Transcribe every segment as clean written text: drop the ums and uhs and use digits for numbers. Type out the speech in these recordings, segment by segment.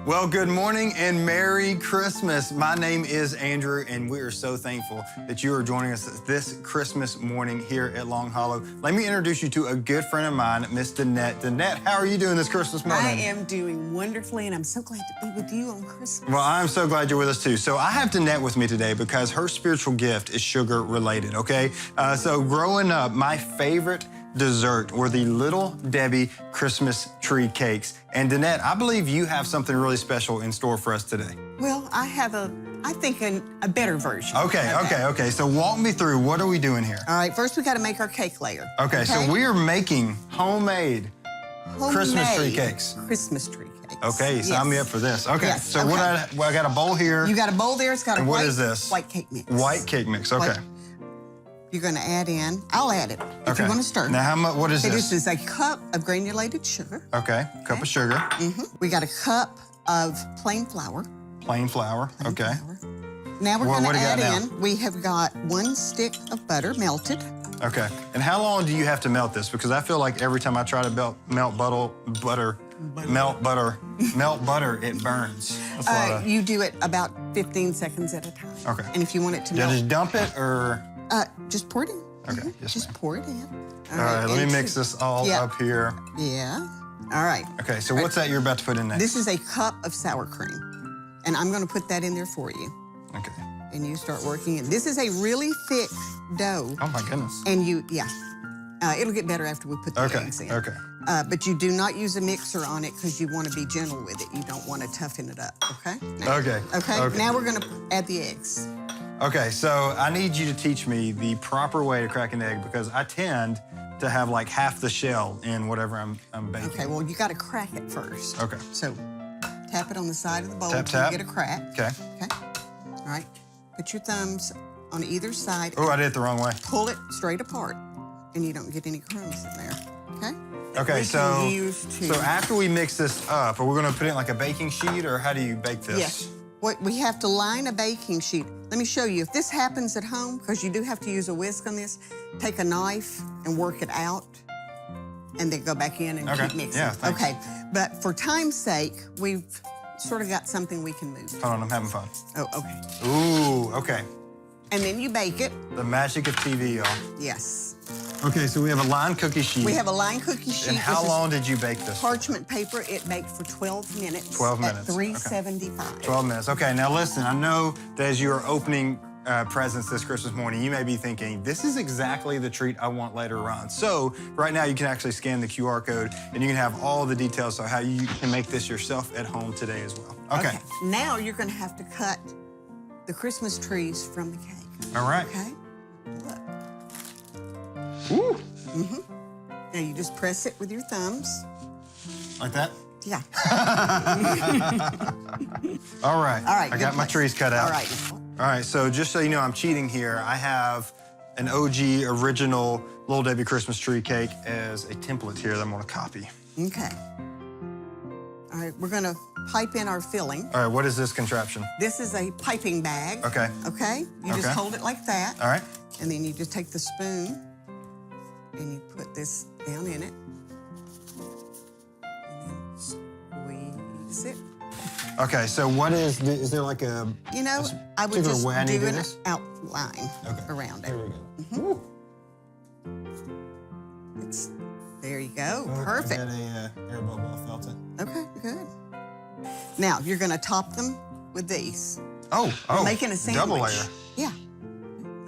Well, good morning and Merry Christmas. My name is Andrew, and we are so thankful that you are joining us this Christmas morning here at Long Hollow. Let me introduce you to a good friend of mine, Miss Danette. Danette, how are you doing this Christmas morning? I am doing wonderfully, and I'm so glad to be with you on Christmas. Well, I'm so glad you're with us too. So I have Danette with me today because her spiritual gift is sugar related, okay? So growing up, my favorite dessert were the Little Debbie Christmas tree cakes. And Danette, I believe you have something really special in store for us today. Well, I have a better version. Okay. So walk me through, what are we doing here? All right, first we got to make our cake layer. Okay, so we are making homemade Christmas tree cakes. Christmas tree cakes. Okay, sign me up for this. Okay, Yes, so okay. I got a bowl here. You got a bowl there, it's got a And what white, is this? white cake mix. White cake mix, okay. You're gonna add in, I'll add it if you want to stir. Now, how much? What is Okay, this? this is a cup of granulated sugar. Okay, cup of sugar. We got a cup of plain flour. Plain flour, okay. Now we're What gonna do you got add now? in, we have got 1 stick of butter melted. Okay, and how long do you have to melt this? Because I feel like every time I try to melt butter, it burns. That's a lot of... You do it about 15 seconds at a time. Okay. And if you want it to Yeah, melt, just dump it or... just pour it in. Okay, yes, Just ma'am. pour it in. All right, let me mix this all up here. Yeah. All right. Okay, so what's that you're about to put in next? This is a cup of sour cream. And I'm going to put that in there for you. Okay. And you start working it. This is a really thick dough. Oh, my goodness. And it'll get better after we put the eggs in. Okay. But you do not use a mixer on it because you want to be gentle with it. You don't want to toughen it up, okay? Now, Okay. Now we're going to add the eggs. Okay, so I need you to teach me the proper way to crack an egg because I tend to have like half the shell in whatever I'm baking. Okay, well, you got to crack it first. Okay. So tap it on the side of the bowl Tap, until tap. you get a crack. Okay. Okay. All right. Put your thumbs on either side. Oh, I did it the wrong way. Pull it straight apart, and you don't get any crumbs in there. Okay. Okay, We so can use to- after we mix this up, are we gonna put it in like a baking sheet or how do you bake this? Yes. We have to line a baking sheet. Let me show you. If this happens at home, because you do have to use a whisk on this, take a knife and work it out, and then go back in and keep mixing. Yeah, thanks. Okay, but for time's sake, we've sort of got something we can move. Hold on, I'm having fun. Oh, okay. Ooh, okay. And then you bake it. The magic of TV, y'all. Yes. Okay, so we have a lined cookie sheet. We have a line cookie sheet. And how This is long did you bake this? parchment paper. It baked for 12 minutes. 12 minutes, At 375. 12 minutes. Okay, now listen, I know that as you're opening presents this Christmas morning, you may be thinking, this is exactly the treat I want later on. So right now you can actually scan the QR code and you can have all the details of how you can make this yourself at home today as well. Okay. Now you're going to have to cut the Christmas trees from the cake. All right. Okay? Look. Ooh. Now you just press it with your thumbs. Like that? Yeah. All right. All right. I good got my place. trees cut out. All right. All right, so just so you know, I'm cheating here. I have an OG original Little Debbie Christmas tree cake as a template here that I'm gonna copy. Okay. All right, we're going to pipe in our filling. All right, what is this contraption? This is a piping bag. Okay. Okay? You just Okay. hold it like that. All right. And then you just take the spoon and you put this down in it. And then squeeze it. Okay, so what is there like a... You know, I would particular just way I need do to do an this? outline around it. There we go. There you go. Ooh. Perfect. I got a air bubble, I felt it. Okay, good. Now, you're going to top them with these. Oh, We're making a sandwich. double layer. Yeah.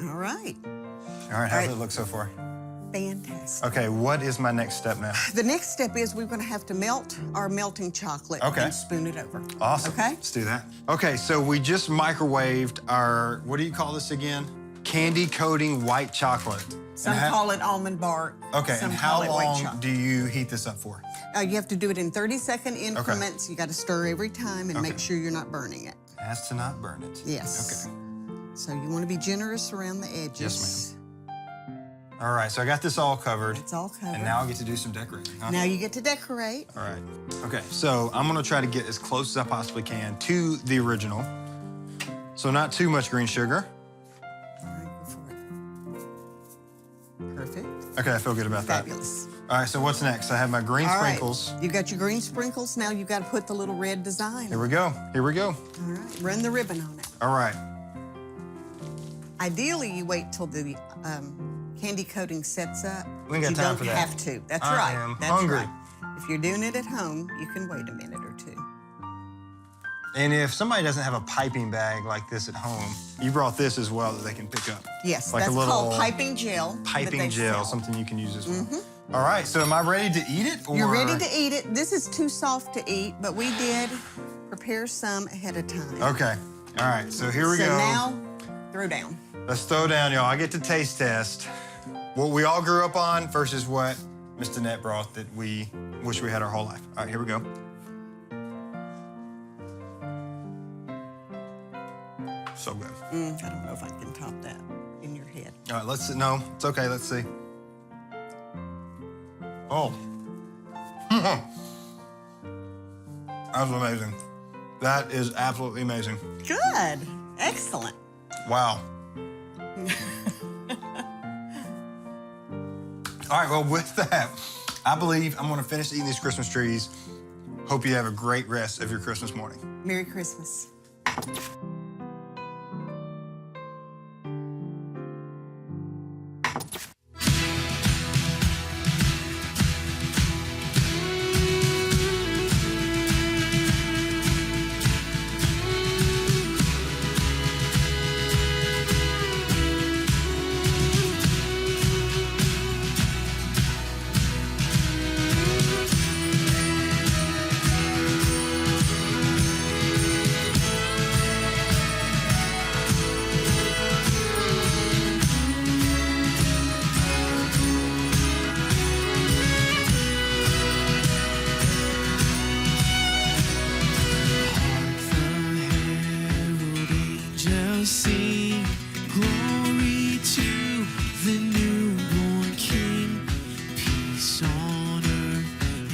All right. All right, how's it look so far? Fantastic. Okay, what is my next step now? The next step is we're going to have to melt our melting chocolate and spoon it over. Awesome. Okay? Let's do that. Okay, so we just microwaved our, what do you call this again? Candy coating white chocolate. Some call it almond bark. Okay, Some and call how it white long chocolate. do you heat this up for? You have to do it in 30-second increments. You got to stir every time and make sure you're not burning it. Has to not burn it. Yes. Okay. So you want to be generous around the edges. Yes, All right, so I got this all covered. It's all covered. And now I get to do some decorating. Huh? Now you get to decorate. All right. Okay, so I'm gonna try to get as close as I possibly can to the original. So not too much green sugar. All right, go for it. Perfect. Okay, I feel good about that. Fabulous. All right, so what's next? I have my green All right. sprinkles. You got your green sprinkles. Now you got to put the little red design Here on. we go. Here we go. All right. Run the ribbon on it. All right. Ideally, you wait till the candy coating sets up. We ain't got you time don't for that. have to. That's I right. am That's hungry. right. If you're doing it at home, you can wait a minute or two. And if somebody doesn't have a piping bag like this at home, you brought this as well that they can pick up. Yes, Like a that's little called piping gel. that Piping they gel, sell. something you can use as well. All right, so am I ready to eat it? Or... You're ready to eat it. This is too soft to eat, but we did prepare some ahead of time. Okay. All right, so here we So go. now, throw down. Let's throw down, y'all. I get to taste test what we all grew up on versus what Miss Danette brought that we wish we had our whole life. All right, here we go. So good. I don't know if I can top that in your head. All right, let's see. No, it's okay. Let's see. Oh. That's amazing. That is absolutely amazing. Good. Excellent. Wow. All right, well, with that, I believe I'm going to finish eating these Christmas trees. Hope you have a great rest of your Christmas morning. Merry Christmas. Sing glory to the newborn King, peace on earth and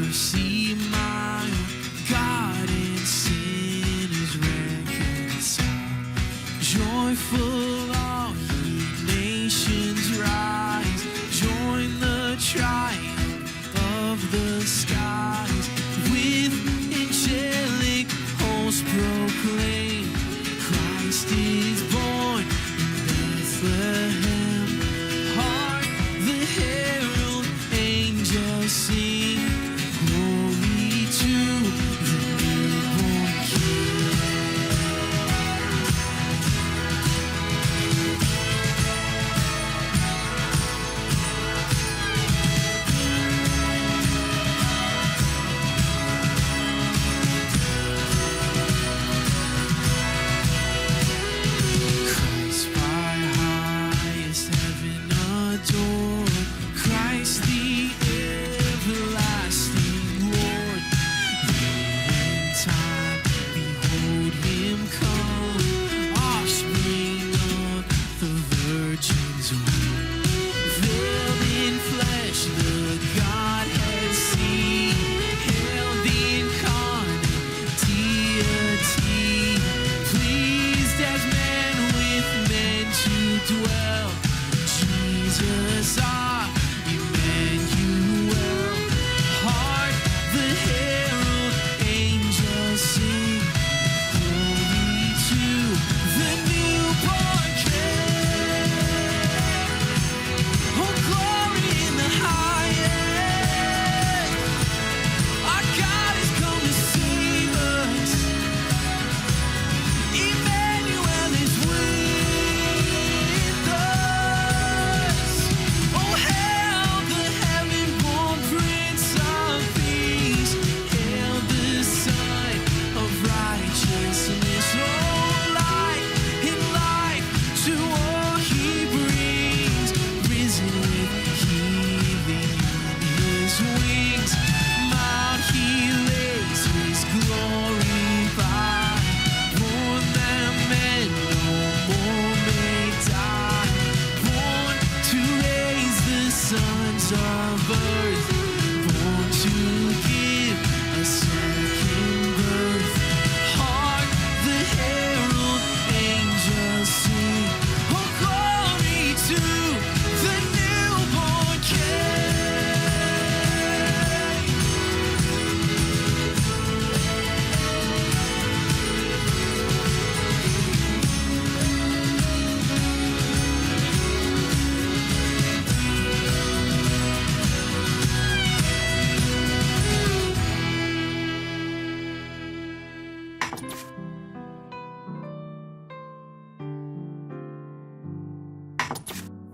mercy mild, God and sinners reconciled. Joyful all ye nations rise, join the triumph of the skies, with angelic hosts proclaim, Christ is born in Bethlehem. Hark the herald angels sing, glory to the newborn King. Christ by highest heaven adored, Christ the everlasting Lord. In time, behold him come, offspring of the Virgin's womb. Veiled in flesh, the Godhead seen, hailed the incarnate deity, pleased as man with men to dwell. Jesus our Emmanuel. Hark the herald angels sing, glory to the newborn King. Oh, glory in the highest. Our God has come to save us. Emmanuel is with us. Oh, hail the heaven-born Prince of Peace.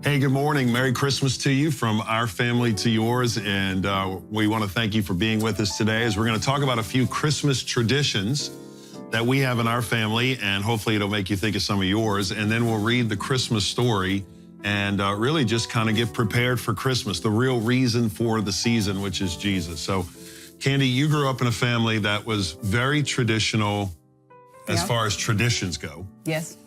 Hey, good morning. Merry Christmas to you from our family to yours. And we want to thank you for being with us today as we're going to talk about a few Christmas traditions that we have in our family. And hopefully it'll make you think of some of yours. And then we'll read the Christmas story and really just kind of get prepared for Christmas, the real reason for the season, which is Jesus. So, Candy, you grew up in a family that was very traditional as Yeah. far as traditions go. Yes.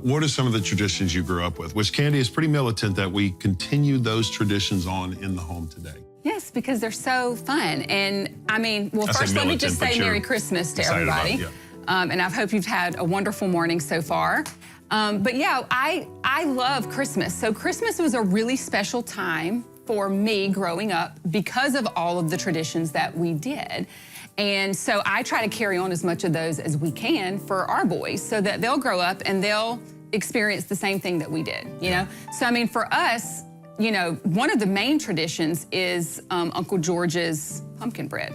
What are some of the traditions you grew up with? Which, Candy, is pretty militant that we continue those traditions on in the home today. Yes, because they're so fun. And I mean, well, I say first, let me militant, just but say you're Merry Christmas to excited about everybody. it, yeah. And I hope you've had a wonderful morning so far. But yeah, I love Christmas. So Christmas was a really special time for me growing up because of all of the traditions that we did. And so I try to carry on as much of those as we can for our boys so that they'll grow up and they'll experience the same thing that we did, you know? So, I mean, for us, you know, one of the main traditions is Uncle George's pumpkin bread.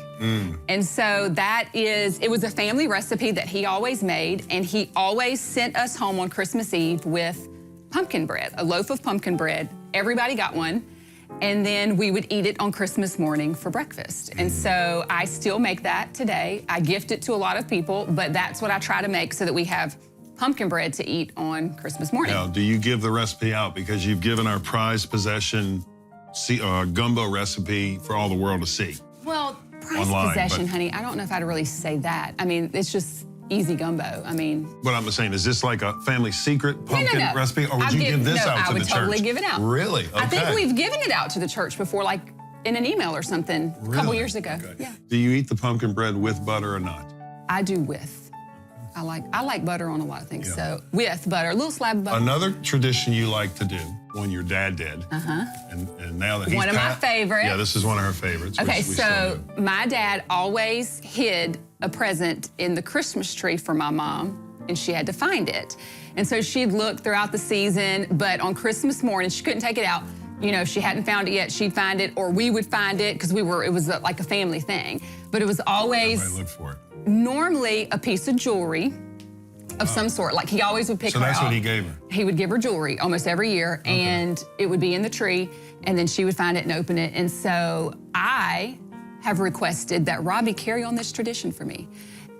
And so it was a family recipe that he always made, and he always sent us home on Christmas Eve with pumpkin bread, a loaf of pumpkin bread. Everybody got one. And then we would eat it on Christmas morning for breakfast. And so I still make that today. I gift it to a lot of people, but that's what I try to make so that we have pumpkin bread to eat on Christmas morning. Now, do you give the recipe out? Because you've given our prized possession gumbo recipe for all the world to see. Well, prize Online, possession, but- honey, I don't know if I'd really say that. I mean, it's just easy gumbo. I mean, What I'm saying, is this like a family secret pumpkin no. recipe? Or would I'd you give this no, out to I would the totally church? give it out. Really? Okay. I think we've given it out to the church before, like in an email or something, a couple Really? years ago. Okay. Yeah, Do you eat the pumpkin bread with butter or not? I do with. I like butter on a lot of things. Yeah. So with butter, a little slab of butter. Another tradition you like to do when your dad did, and now that he's One of my favorites. Yeah, this is one of her favorites. which Okay, we still so do. my dad always hid a present in the Christmas tree for my mom, and she had to find it. And so she'd look throughout the season, but on Christmas morning, she couldn't take it out. You know, if she hadn't found it yet, she'd find it, or we would find it, because it was like a family thing. But it was always Everybody look for it. normally a piece of jewelry of some sort. Like, he always would pick So her that's out. what he gave her. He would give her jewelry almost every year, and it would be in the tree, and then she would find it and open it. And so I have requested that Robbie carry on this tradition for me.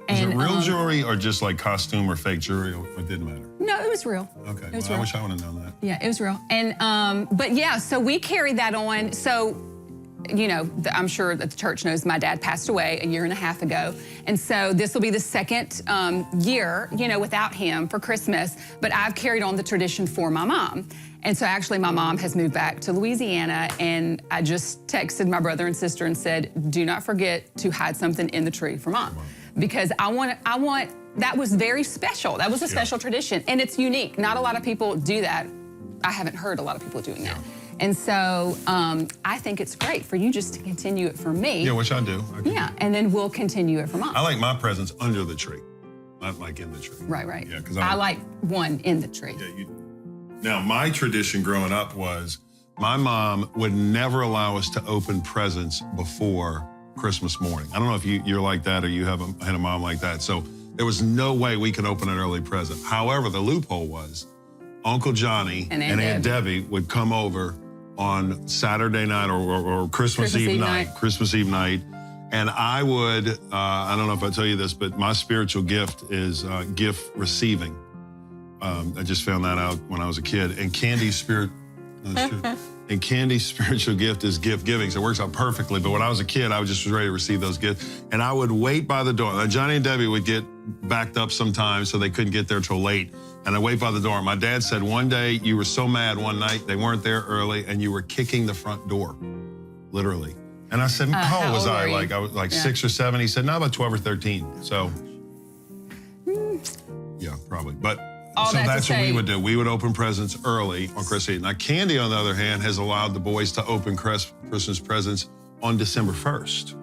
Is And, it real jewelry or just like costume or fake jewelry? It didn't matter. No, it was real. Okay, It was well, I real. wish I would have known that. Yeah, it was real. And, but yeah, so we carried that on. So, you know, I'm sure that the church knows my dad passed away a year and a half ago. And so this will be the second year, you know, without him for Christmas. But I've carried on the tradition for my mom. And so actually my mom has moved back to Louisiana, and I just texted my brother and sister and said, do not forget to hide something in the tree for mom. Because I want, that was very special. That was a special tradition, and it's unique. Not a lot of people do that. I haven't heard a lot of people doing that. And so I think it's great for you just to continue it for me. Yeah, which I do. Yeah, and then we'll continue it for mom. I like my presents under the tree, not like in the tree. Right, right. Yeah, 'cause I like one in the tree. Yeah, now, my tradition growing up was my mom would never allow us to open presents before Christmas morning. I don't know if you're like that or you had a mom like that. So there was no way we could open an early present. However, the loophole was Uncle Johnny And and Aunt Aunt Debbie would come over on Saturday night or Christmas Eve night. Christmas Eve night. And I would, I don't know if I tell you this, but my spiritual gift is gift receiving. I just found that out when I was a kid. And Candy's spiritual gift is gift giving. So it works out perfectly. But when I was a kid, I was just ready to receive those gifts. And I would wait by the door. Now, Johnny and Debbie would get backed up sometimes, so they couldn't get there till late. And I wait by the door. My dad said one day you were so mad one night, they weren't there early, and you were kicking the front door, literally. And I said, how old was old I? were you? Like I was like Yeah. 6 or 7. He said, no, about 12 or 13. So, yeah, probably. But All so that to that's what we say- would do. We would open presents early on Christmas Eve. Now, Candy, on the other hand, has allowed the boys to open Christmas presents on December 1st.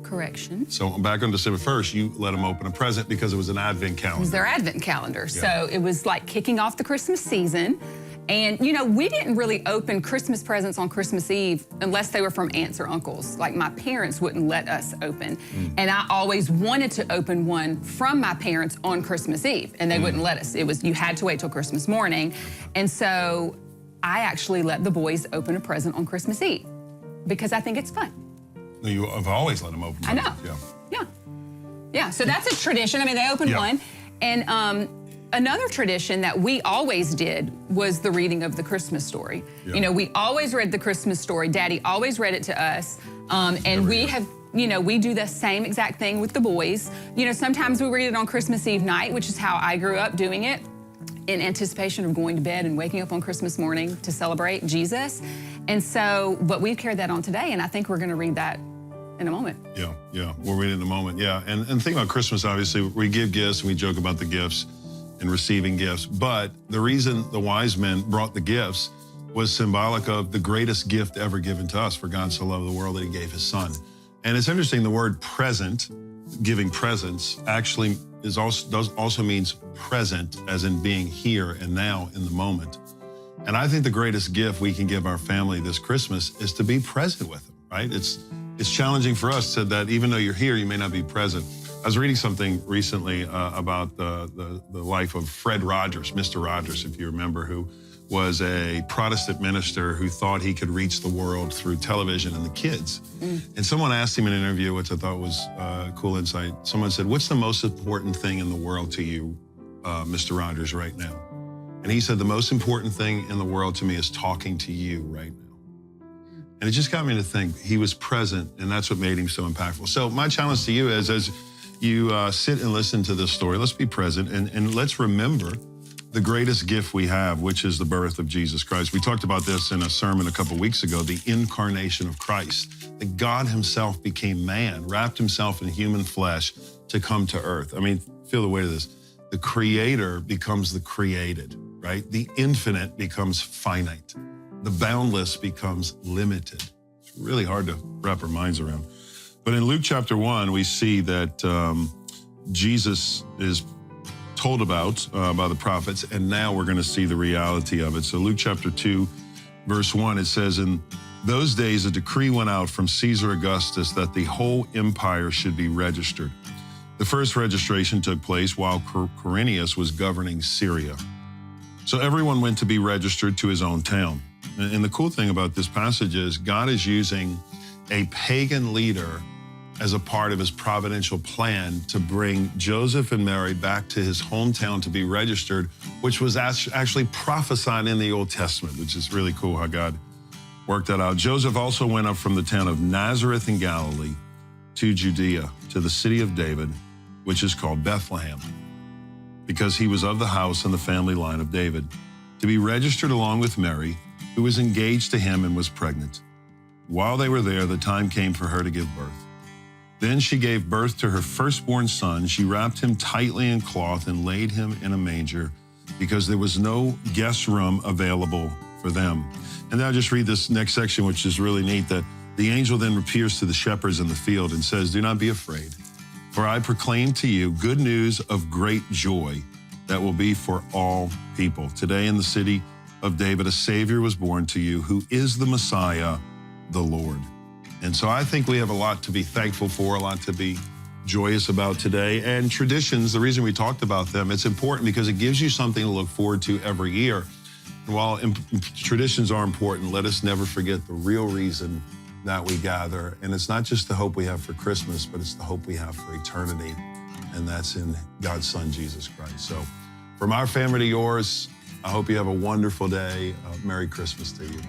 Correction. So back on December 1st, you let them open a present because it was an advent It was calendar. their advent calendar. Yeah. So it was like kicking off the Christmas season. And, you know, we didn't really open Christmas presents on Christmas Eve unless they were from aunts or uncles. Like, my parents wouldn't let us open. And I always wanted to open one from my parents on Christmas Eve, and they wouldn't let us. It was, you had to wait till Christmas morning. And so I actually let the boys open a present on Christmas Eve because I think it's fun. You have always let them open. I know. presents, Yeah, so that's a tradition. I mean, they open Yeah. one. And another tradition that we always did was the reading of the Christmas story. Yeah. You know, we always read the Christmas story. Daddy always read it to us. And we have, you know, we do the same exact thing with the boys. You know, sometimes we read it on Christmas Eve night, which is how I grew up doing it, in anticipation of going to bed and waking up on Christmas morning to celebrate Jesus. And so, but we've carried that on today, and I think we're gonna read that in a moment. Yeah. We'll read it in a moment. Yeah. And the thing about Christmas, obviously, we give gifts and we joke about the gifts and receiving gifts. But the reason the wise men brought the gifts was symbolic of the greatest gift ever given to us. For God so loved the world that he gave his son. And it's interesting, the word present, giving presents, actually also means present, as in being here and now in the moment. And I think the greatest gift we can give our family this Christmas is to be present with them, right? It's challenging for us that even though you're here, you may not be present. I was reading something recently about the life of Fred Rogers, Mr. Rogers, if you remember, who was a Protestant minister who thought he could reach the world through television and the kids. And someone asked him in an interview, which I thought was a cool insight. Someone said, "What's the most important thing in the world to you, Mr. Rogers, right now?" And he said, "The most important thing in the world to me is talking to you right now." And it just got me to think he was present, and that's what made him so impactful. So my challenge to you is, as you sit and listen to this story, let's be present and let's remember the greatest gift we have, which is the birth of Jesus Christ. We talked about this in a sermon a couple weeks ago, the incarnation of Christ, that God himself became man, wrapped himself in human flesh to come to earth. I mean, feel the weight of this. The creator becomes the created, right? The infinite becomes finite. The boundless becomes limited. It's really hard to wrap our minds around. But in Luke chapter 1, we see that Jesus is told about by the prophets, and now we're going to see the reality of it. So Luke chapter 2, verse 1, it says, "In those days a decree went out from Caesar Augustus that the whole empire should be registered. The first registration took place while Quirinius was governing Syria. So everyone went to be registered to his own town." And the cool thing about this passage is God is using a pagan leader as a part of his providential plan to bring Joseph and Mary back to his hometown to be registered, which was actually prophesied in the Old Testament, which is really cool how God worked that out. Joseph also went up from the town of Nazareth in Galilee to Judea, to the city of David, which is called Bethlehem, because he was of the house and the family line of David, to be registered along with Mary, who was engaged to him and was pregnant. While they were there, the time came for her to give birth. Then she gave birth to her firstborn son. She wrapped him tightly in cloth and laid him in a manger because there was no guest room available for them. And now just read this next section, which is really neat, that the angel then appears to the shepherds in the field and says, "Do not be afraid, for I proclaim to you good news of great joy that will be for all people. Today in the city of David, a Savior was born to you, who is the Messiah, the Lord." And so I think we have a lot to be thankful for, a lot to be joyous about today. And traditions, the reason we talked about them, it's important because it gives you something to look forward to every year. And while traditions are important, let us never forget the real reason that we gather. And it's not just the hope we have for Christmas, but it's the hope we have for eternity. And that's in God's Son, Jesus Christ. So from our family to yours, I hope you have a wonderful day. Merry Christmas to you.